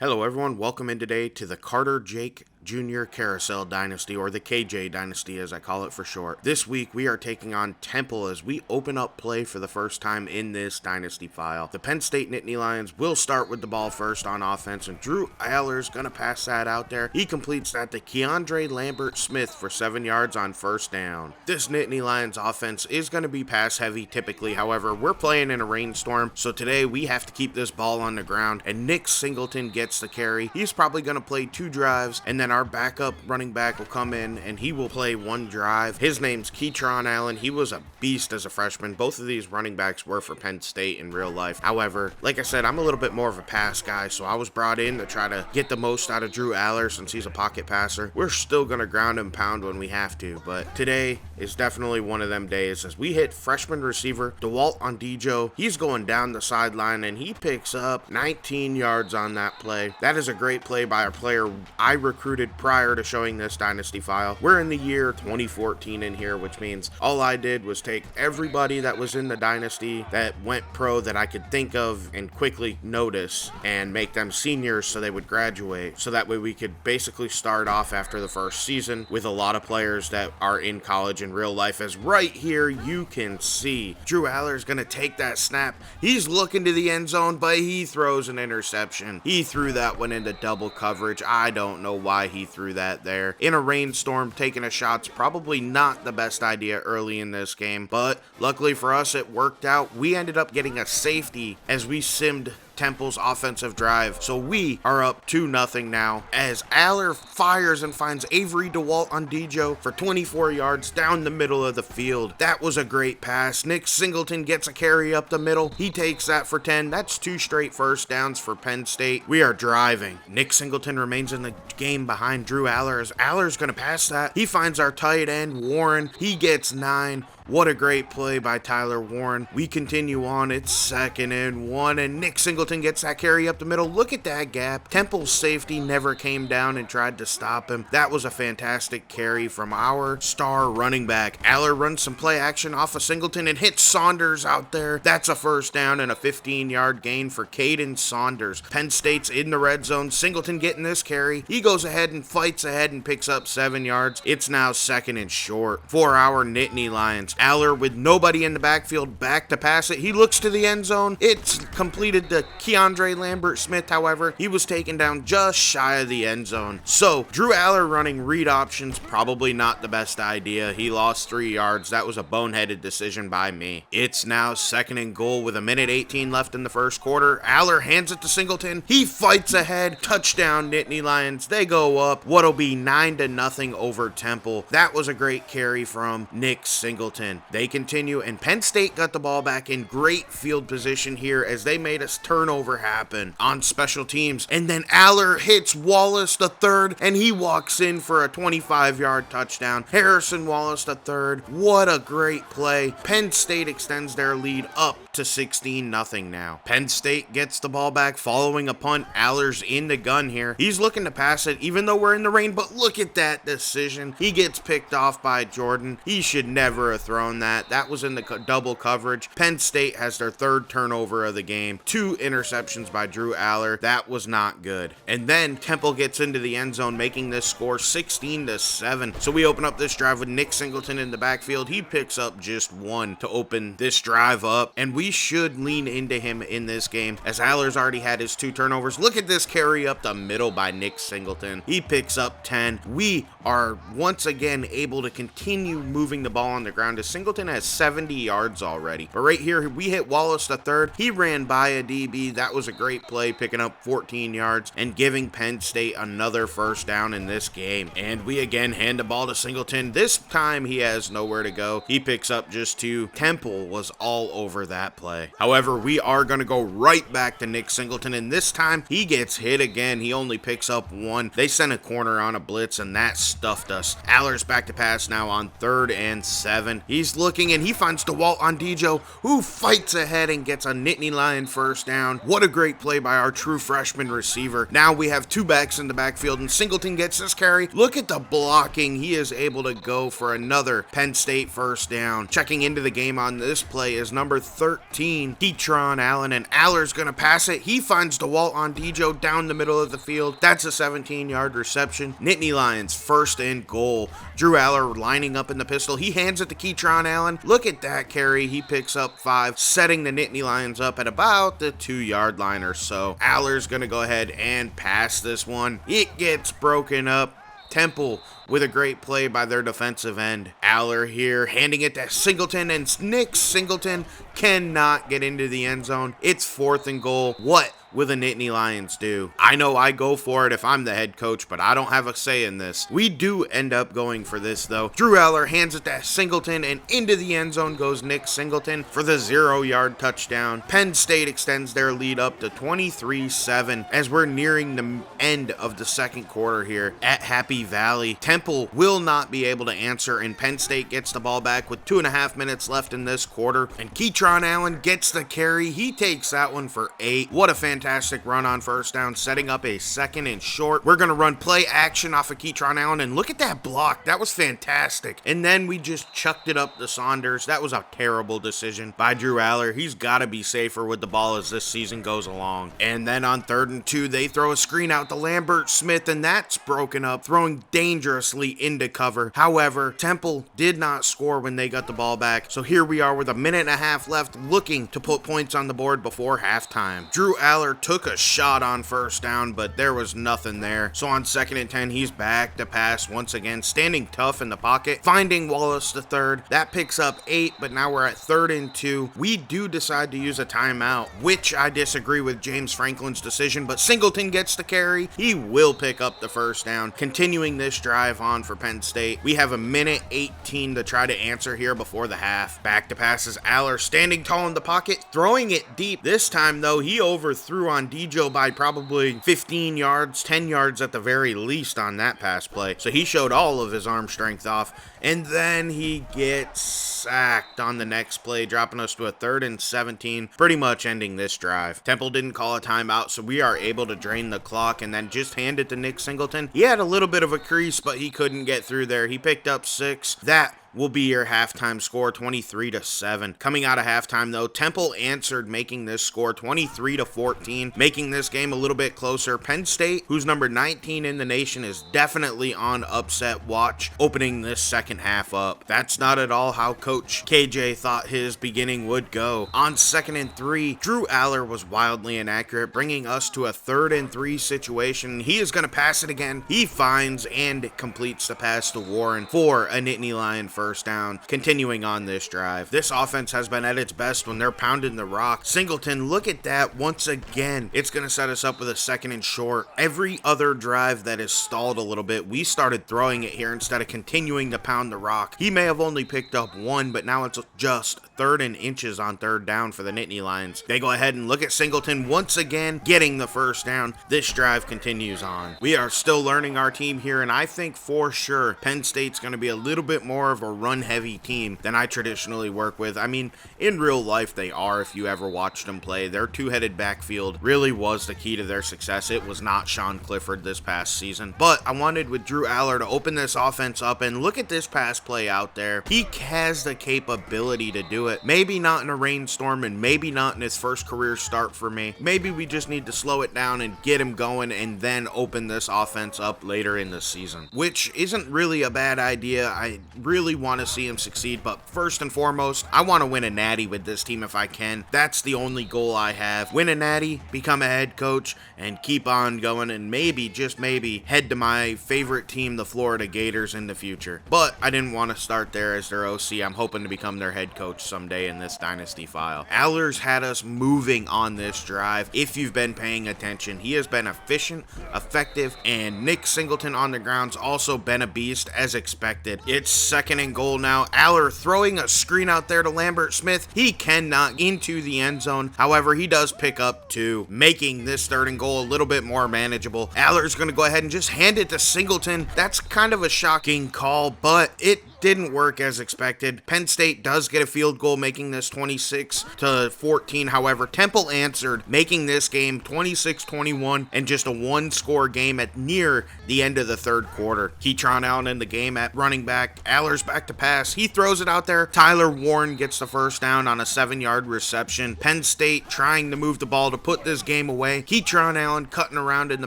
Hello everyone, welcome in today to the Carter Jake Jr. Carousel Dynasty, or the KJ Dynasty as I call it for short. This week we are taking on Temple as we open up play for the first time in this Dynasty file. The Penn State Nittany Lions will start with the ball first on offense, and Drew Aller's gonna pass that out there. He completes that to Keandre Lambert-Smith for 7 yards on first down. This Nittany Lions offense is gonna be pass heavy typically, however, we're playing in a rainstorm, so today we have to keep this ball on the ground, and Nick Singleton gets the carry. He's probably gonna play 2 drives, and then our backup running back will come in and he will play 1 drive. His name's Keytron Allen. He was a beast as a freshman. Both of these running backs were for Penn State in real life. However, like I said, I'm a little bit more of a pass guy, so I was brought in to try to get the most out of Drew Aller since he's a pocket passer. We're still gonna ground and pound when we have to, but today is definitely one of them days as we hit freshman receiver DeWalt Ondijo. He's going down the sideline and he picks up 19 yards on that play. That is a great play by a player I recruited prior to showing this Dynasty file. We're in the year 2014 in here, which means all I did was take everybody that was in the Dynasty that went pro that I could think of and quickly notice and make them seniors so they would graduate. So that way we could basically start off after the first season with a lot of players that are in college in real life. As right here you can see Drew Aller's gonna take that snap. He's looking to the end zone, but he throws an interception. He threw that one into double coverage. I don't know why he threw that there. In a rainstorm, taking a shot's probably not the best idea early in this game, but luckily for us it worked out. We ended up getting a safety as we simmed Temple's offensive drive. So we are up 2-0 now as Aller fires and finds Avery DeWalt Ondijo for 24 yards down the middle of the field. That was a great pass. Nick Singleton gets a carry up the middle. He takes that for 10. That's 2 straight first downs for Penn State. We are driving. Nick Singleton remains in the game behind Drew Aller as Aller's going to pass that. He finds our tight end, Warren. He gets 9. What a great play by Tyler Warren. We continue on. It's 2nd and 1, and Nick Singleton gets that carry up the middle. Look at that gap. Temple's safety never came down and tried to stop him. That was a fantastic carry from our star running back. Aller runs some play action off of Singleton and hits Saunders out there. That's a first down and a 15-yard gain for Caden Saunders. Penn State's in the red zone. Singleton getting this carry. He goes ahead and fights ahead and picks up 7 yards. It's now 2nd and short for our Nittany Lions. Aller with nobody in the backfield back to pass it. He looks to the end zone. It's completed to Keandre Lambert-Smith, however. He was taken down just shy of the end zone. So, Drew Aller running read options, probably not the best idea. He lost 3 yards. That was a boneheaded decision by me. It's now 2nd and goal with 1:18 left in the first quarter. Aller hands it to Singleton. He fights ahead. Touchdown, Nittany Lions. They go up. What'll be 9-0 over Temple. That was a great carry from Nick Singleton. They continue, and Penn State got the ball back in great field position here as they made a turnover happen on special teams. And then Aller hits Wallace the third, and he walks in for a 25-yard touchdown. Harrison Wallace the third. What a great play. Penn State extends their lead up to 16-0 now. Penn State gets the ball back following a punt. Aller's in the gun here. He's looking to pass it even though we're in the rain, but look at that decision. He gets picked off by Jordan. He should never have thrown that. That was in the double coverage. Penn State has their 3rd turnover of the game. 2 interceptions by Drew Aller. That was not good. And then Temple gets into the end zone, making this score 16-7. So we open up this drive with Nick Singleton in the backfield. He picks up just 1 to open this drive up, and we should lean into him in this game as Aller's already had his 2 turnovers. Look at this carry up the middle by Nick Singleton. He picks up 10. We are once again able to continue moving the ball on the ground as Singleton has 70 yards already. But right here, we hit Wallace the third. He ran by a DB. That was a great play, picking up 14 yards and giving Penn State another first down in this game. And we again hand the ball to Singleton. This time he has nowhere to go. He picks up just 2. Temple was all over that play. However, we are going to go right back to Nick Singleton, and this time he gets hit again. He only picks up 1. They sent a corner on a blitz, and that stuffed us. Aller's back to pass now on 3rd and 7. He's looking and he finds DeWalt on Dijo, who fights ahead and gets a Nittany Lion first down. What a great play by our true freshman receiver. Now we have two backs in the backfield and Singleton gets this carry. Look at the blocking. He is able to go for another Penn State first down. Checking into the game on this play is number 13, Ketron Allen, and Aller's going to pass it. He finds DeWalt on Dijo down the middle of the field. That's a 17-yard reception. Nittany Lions first and goal. Drew Aller lining up in the pistol. He hands it to Ketron Allen. Look at that carry. He picks up 5, setting the Nittany Lions up at about the 2-yard line or so. Aller's going to go ahead and pass this one. It gets broken up. Temple with a great play by their defensive end. Aller here handing it to Singleton, and Nick Singleton cannot get into the end zone. It's 4th and goal. What will the Nittany Lions do? I know I go for it if I'm the head coach, but I don't have a say in this. We do end up going for this though. Drew Aller hands it to Singleton, and into the end zone goes Nick Singleton for the 0-yard touchdown. Penn State extends their lead up to 23-7 as we're nearing the end of the second quarter here at Happy Valley. Temple will not be able to answer, and Penn State gets the ball back with 2.5 minutes left in this quarter, and Ketron Allen gets the carry. He takes that one for 8. What a fantastic run on first down, setting up a 2nd and short. We're going to run play action off of Ketron Allen, and look at that block. That was fantastic. And then we just chucked it up to Saunders. That was a terrible decision by Drew Aller. He's got to be safer with the ball as this season goes along. And then on 3rd and 2, they throw a screen out to Lambert Smith, and that's broken up, throwing dangerously into cover. However, Temple did not score when they got the ball back. So here we are with a minute and a half left, looking to put points on the board before halftime. Drew Aller took a shot on first down, but there was nothing there. So on 2nd and 10, he's back to pass once again, standing tough in the pocket, finding Wallace the third. That picks up 8, but now we're at 3rd and 2. We do decide to use a timeout, which I disagree with James Franklin's decision, but Singleton gets the carry. He will pick up the first down, continuing this drive on for Penn State. We have a minute 18 to try to answer here before the half. Back to passes Aller, standing tall in the pocket, throwing it deep. This time though, he overthrew on Dijo by probably 15 yards, 10 yards at the very least on that pass play. So he showed all of his arm strength off, and then he gets sacked on the next play, dropping us to a 3rd and 17, pretty much ending this drive. Temple didn't call a timeout, so we are able to drain the clock and then just hand it to Nick Singleton. He had a little bit of a crease, but he couldn't get through there. He picked up 6. That will be your halftime score, 23-7. Coming out of halftime though, Temple answered, making this score 23-14, making this game a little bit closer. Penn State, who's number 19 in the nation, is definitely on upset watch, opening this second half up. That's not at all how Coach KJ thought his beginning would go. On 2nd and 3, Drew Aller was wildly inaccurate, bringing us to a 3rd and 3 situation. He is going to pass it again. He finds and completes the pass to Warren for a Nittany Lion first down. Continuing on this drive, this offense has been at its best when they're pounding the rock. Singleton, look at that once again. It's going to set us up with a 2nd and short. Every other drive that is stalled a little bit, we started throwing it here instead of continuing to pound the rock. He may have only picked up 1, but now it's just 3rd and inches on 3rd down for the Nittany Lions. They go ahead and look at Singleton once again, getting the first down. This drive continues on. We are still learning our team here, and I think for sure Penn State's going to be a little bit more of a run-heavy team than I traditionally work with. I mean, in real life they are. If you ever watched them play, their two-headed backfield really was the key to their success. It was not Sean Clifford this past season, but I wanted with Drew Aller to open this offense up, and look at this pass play out there. He has the capability to do it. Maybe not in a rainstorm, and maybe not in his first career start for me. Maybe we just need to slow it down and get him going, and then open this offense up later in the season, which isn't really a bad idea. I really want to see him succeed, but first and foremost, I want to win a natty with this team if I can. That's the only goal I have. Win a natty, become a head coach, and keep on going, and maybe, just maybe, head to my favorite team, the Florida Gators, in the future. But I didn't want to start there as their OC. I'm hoping to become their head coach someday. someday in this dynasty file. Aller's had us moving on this drive. If you've been paying attention, he has been efficient, effective, and Nick Singleton on the ground's also been a beast as expected. It's 2nd and goal now. Aller throwing a screen out there to Lambert Smith. He cannot into the end zone. However, he does pick up 2, making this 3rd and goal a little bit more manageable. Aller's going to go ahead and just hand it to Singleton. That's kind of a shocking call, but it didn't work as expected. Penn State does get a field goal, making this 26-14. However, Temple answered, making this game 26-21 and just a 1-score game at near the end of the 3rd quarter. Keytron Allen in the game at running back. Aller's back to pass. He throws it out there. Tyler Warren gets the first down on a 7-yard reception. Penn State trying to move the ball to put this game away. Keytron Allen cutting around in the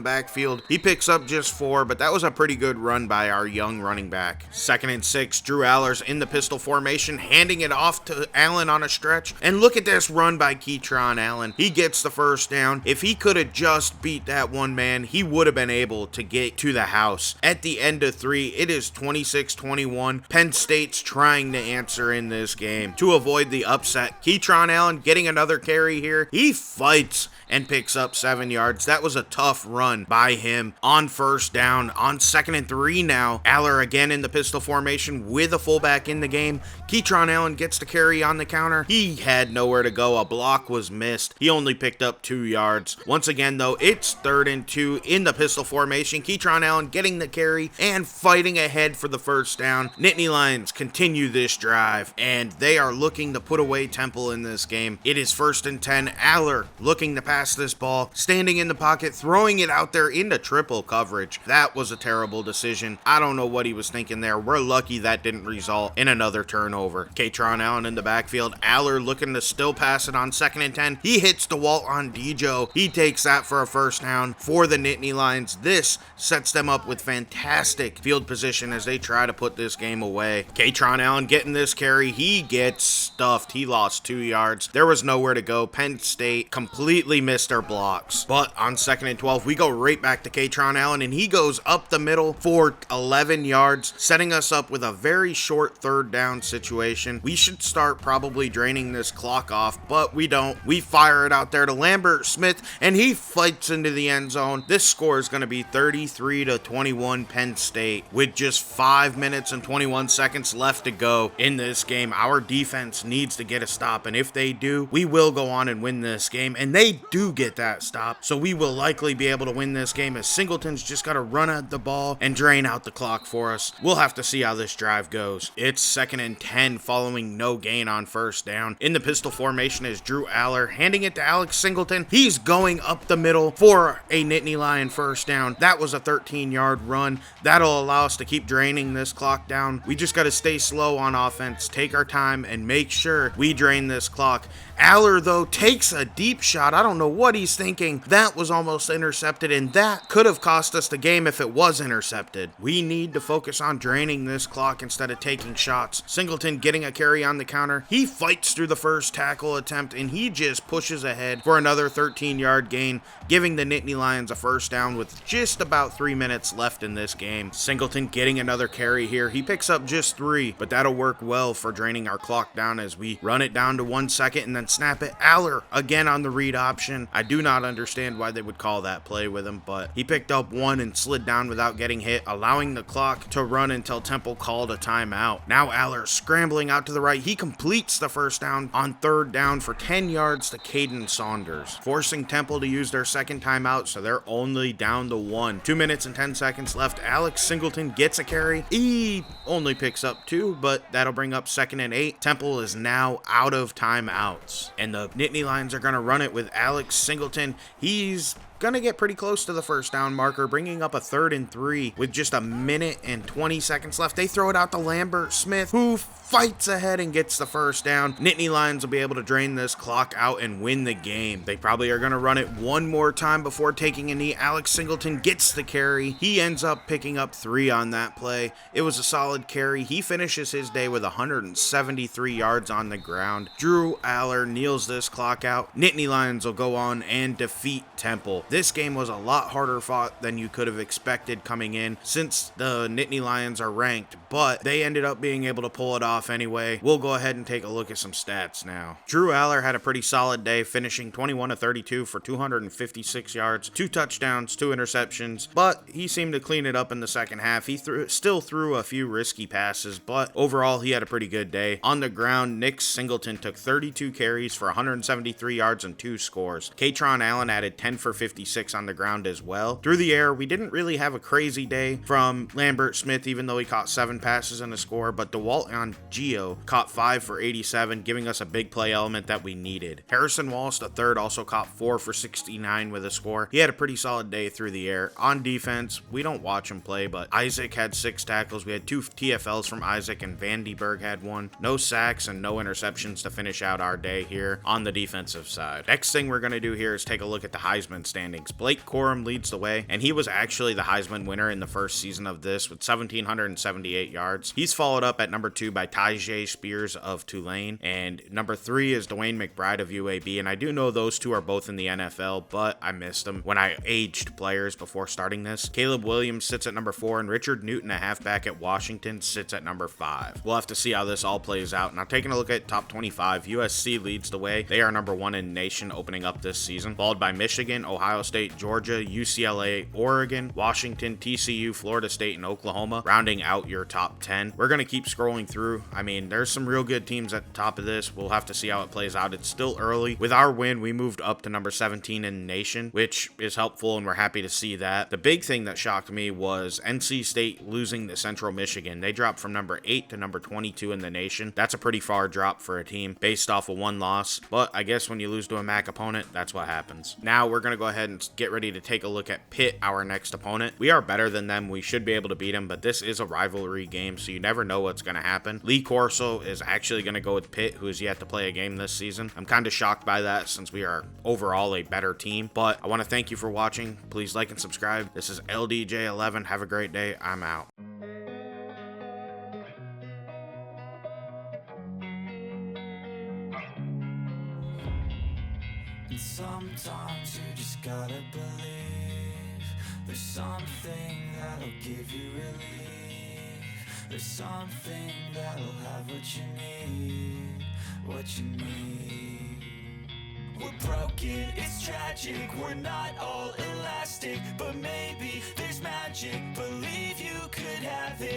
backfield. He picks up just 4, but that was a pretty good run by our young running back. 2nd and 6. Drew Aller's in the pistol formation, handing it off to Allen on a stretch. And look at this run by Keytron Allen. He gets the first down. If he could have just beat that one man, he would have been able to get to the house. At the end of 3, it is 26-21. Penn State's trying to answer in this game to avoid the upset. Keytron Allen getting another carry here. He fights and picks up 7 yards. That was a tough run by him on 1st down. On 2nd and 3 now, Aller again in the pistol formation with a fullback in the game. Keytron Allen gets the carry on the counter. He had nowhere to go. A block was missed. He only picked up 2 yards. Once again, though, it's 3rd and 2 in the pistol formation. Keytron Allen getting the carry and fighting ahead for the 1st down. Nittany Lions continue this drive, and they are looking to put away Temple in this game. It is 1st and 10. Aller looking to pass this ball, standing in the pocket, throwing it out there into triple coverage. That was a terrible decision. I don't know what he was thinking there. We're lucky that didn't result in another turnover. Keytron Allen in the backfield. Aller looking to still pass it on 2nd and 10. He hits the wall on Dijo. He takes that for a 1st down for the Nittany Lions. This sets them up with fantastic field position as they try to put this game away. Keytron Allen getting this carry. He gets stuffed. He lost 2 yards. There was nowhere to go. Penn State completely missed their blocks. But on 2nd and 12, we go right back to Keytron Allen, and he goes up the middle for 11 yards, setting us up with a very short 3rd down situation. We should start probably draining this clock off, but we don't. We fire it out there to Lambert Smith, and he fights into the end zone. This score is going to be 33-21 Penn State with just 5 minutes and 21 seconds left to go in this game. Our defense needs to get a stop, and if they do, we will go on and win this game, and they do get that stop, so we will likely be able to win this game as Singleton's just got to run at the ball and drain out the clock for us. We'll have to see how this drive goes. It's 2nd and 10 following no gain on 1st down. In the pistol formation is Drew Aller, handing it to Alex Singleton. He's going up the middle for a Nittany Lion 1st down. That was a 13-yard run. That'll allow us to keep draining this clock down. We just got to stay slow on offense, take our time, and make sure we drain this clock. Aller, though, takes a deep shot. I don't know what he's thinking. That was almost intercepted, and that could have cost us the game if it was intercepted. We need to focus on draining this clock instead of taking shots. Singleton getting a carry on the counter. He fights through the 1st tackle attempt, and he just pushes ahead for another 13-yard gain, giving the Nittany Lions a 1st down with just about 3 minutes left in this game. Singleton getting another carry here. He picks up just 3, but that'll work well for draining our clock down as we run it down to 1 second and then snap it. Aller again on the read option. I do not understand why they would call that play with him, but he picked up 1 and slid down without getting hit, allowing the clock to run until Temple called a timeout. Now Aller scrambling out to the right. He completes the 1st down on 3rd down for 10 yards to Caden Saunders, forcing Temple to use their 2nd timeout, so they're only down to 1. 2 minutes and 10 seconds left. Alex Singleton gets a carry. He only picks up 2, but that'll bring up 2nd and 8. Temple is now out of timeouts, and the Nittany Lions are going to run it with Alex Singleton. He's gonna get pretty close to the 1st down marker, bringing up a 3rd and 3 with just a minute and 20 seconds left. They throw it out to Lambert Smith, who fights ahead and gets the 1st down. Nittany Lions will be able to drain this clock out and win the game. They probably are gonna run it one more time before taking a knee. Alex Singleton gets the carry. He ends up picking up 3 on that play. It was a solid carry. He finishes his day with 173 yards on the ground. Drew Aller kneels this clock out. Nittany Lions will go on and defeat Temple. This game was a lot harder fought than you could have expected coming in, since the Nittany Lions are ranked, but they ended up being able to pull it off anyway. We'll go ahead and take a look at some stats now. Drew Aller had a pretty solid day, finishing 21 of 32 for 256 yards, 2 touchdowns, 2 interceptions, but he seemed to clean it up in the second half. He still threw a few risky passes, but overall he had a pretty good day. On the ground, Nick Singleton took 32 carries for 173 yards and 2 scores. Katron Allen added 10 for 56 on the ground as well. Through the air, we didn't really have a crazy day from Lambert Smith, even though he caught 7 passes and a score, but DeWalt Geo caught 5 for 87, giving us a big play element that we needed. Harrison Wallace III also caught 4 for 69 with a score. He had a pretty solid day through the air. On defense, we don't watch him play, but Isaac had 6 tackles. We had 2 TFLs from Isaac, and Vandy Berg had 1. No sacks and no interceptions to finish out our day here on the defensive side. Next thing we're going to do here is take a look at the Heisman standings. Blake Corum leads the way, and he was actually the Heisman winner in the first season of this with 1,778 yards. He's followed up at number 2 by Tyjae Spears of Tulane, and number 3 is Dwayne McBride of UAB, and I do know those two are both in the NFL, but I missed them when I aged players before starting this. Caleb Williams sits at number 4, and Richard Newton, a halfback at Washington, sits at number 5. We'll have to see how this all plays out. Now, taking a look at top 25, USC leads the way. They are number 1 in the nation opening up this season, followed by Michigan, Ohio State, Georgia, UCLA, Oregon, Washington, TCU, Florida State, and Oklahoma, rounding out your top 10. We're going to keep scrolling through. I mean, there's some real good teams at the top of this. We'll have to see how it plays out. It's still early. With our win, we moved up to number 17 in the nation, which is helpful, and we're happy to see that. The big thing that shocked me was NC State losing to Central Michigan. They dropped from number 8 to number 22 in the nation. That's a pretty far drop for a team based off of 1 loss, but I guess when you lose to a MAC opponent, that's what happens. Now we're going to go ahead and get ready to take a look at Pitt, our next opponent. We are better than them. We should be able to beat them, but this is a rivalry game, so you never know what's going to happen. Lee Corso is actually going to go with Pitt, who is yet to play a game this season. I'm kind of shocked by that since we are overall a better team, but I want to thank you for watching. Please like and subscribe. This is LDJ11. Have a great day. I'm out. And sometimes you just gotta believe there's something that'll give you relief. There's something that'll have what you need, what you need. We're broken, it's tragic, we're not all elastic, but maybe there's magic. Believe you could have it.